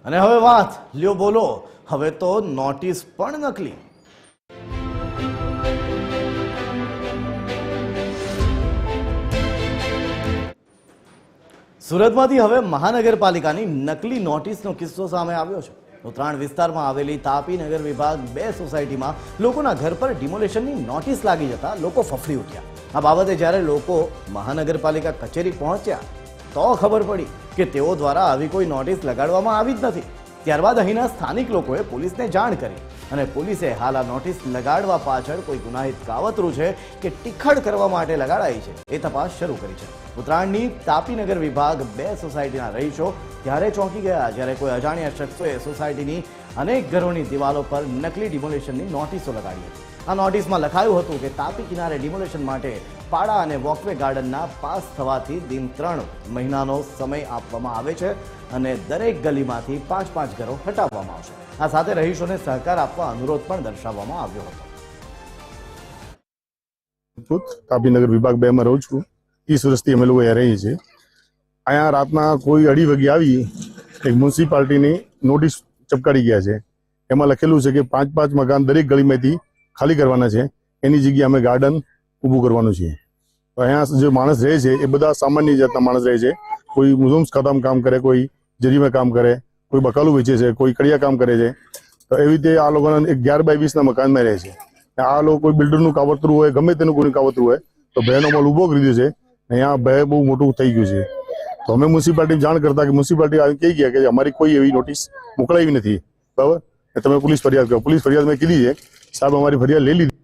અને હવે વાત લ્યો બોલો, હવે તો નોટિસ પણ નકલી. સુરતમાંથી હવે મહાનગરપાલિકાની નકલી નોટિસનો કિસ્સો સામે આવ્યો છે. ઉત્તરાયણ વિસ્તારમાં આવેલી તાપી નગર વિભાગ 2 સોસાયટીમાં લોકોના ઘર પર ડિમોલેશનની નોટિસ લાગી જતા લોકો ફફડી ઉઠ્યા. આ બાબતે જ્યારે લોકો મહાનગરપાલિકા કચેરી પહોંચ્યા તો ખબર પડી કે તેઓ દ્વારા આવી કોઈ નોટિસ લગાડવામાં આવી જ નથી. ત્યારબાદ અહીંના સ્થાનિક લોકોએ પોલીસને જાણ કરી અને પોલીસે હાલ આ નોટિસ લગાડવા પાછળ કોઈ ગુનાહિત કાવતરું છે કે ટીખળ કરવા માટે લગાડાઈ છે એ તપાસ શરૂ કરી છે. ઉત્તરાયણની તાપીનગર વિભાગ 2 સોસાયટીના રહીશો ત્યારે ચોંકી ગયા જ્યારે કોઈ અજાણ્યા શખ્સોએ સોસાયટીની અનેક ઘરોની દિવાલો પર નકલી ડિમોલેશનની નોટિસો લગાડી હતી. આ નોટિસમાં લખાયું હતું કે તાપી કિનારે ડિમોલેશન માટે પાડા અને વોકવે ગાર્ડનના પાસ થવાથી દિન 3 મહિનાનો સમય આપવામાં આવે છે અને દરેક ગલીમાંથી 5-5 ઘરો હટાવવામાં આવશે. આ સાથે રહીશોને સહકાર આપવા અનુરોધ પણ દર્શાવવામાં આવ્યો હતો. તાપીનગર વિભાગ 2 માં રહું છું. 30 વર્ષથી અમે લોકો અહીંયા રહીએ છીએ. અહીંયા રાતના કોઈ 2:30 વાગે આવી એક મ્યુનિસિપાલિટીની નોટિસ ચપકાડી ગયા છે. એમાં લખેલું છે કે 5-5 મકાન દરેક ગલીમાંથી ખાલી કરવાના છે, એની જગ્યાએ અમે ગાર્ડન ઊભું કરવાનું છે. તો અહીંયા જે માણસ રહે છે એ બધા સામાન્ય જાતના માણસ રહે છે. કોઈ મુઝમ્સ ખાતામાં કામ કરે, કોઈ જરીમાં કામ કરે, કોઈ બકાલું વેચે છે, કોઈ કડિયા કામ કરે છે. તો એવી રીતે આ લોકોના 11x20 મકાનમાં રહે છે. આ લોકો કોઈ બિલ્ડરનું કાવતરું હોય, ગમે તેનું કોઈનું કાવતરું હોય તો ભયનો મોલ ઊભો કરી દીધો છે. અહીંયા ભય બહુ મોટું થઈ ગયું છે. તો અમે મ્યુનિસિપાલિટી જાણ કરતા કે મ્યુનિસિપાલિટી આવી કહી ગયા કે અમારી કોઈ એવી નોટિસ મોકલાવી નથી, બરાબર, તમે પોલીસ ફરિયાદ કરો. પોલીસ ફરિયાદ મેં કીધી છે, સાહેબ અમારી ફરિયાદ લઈ લીધી.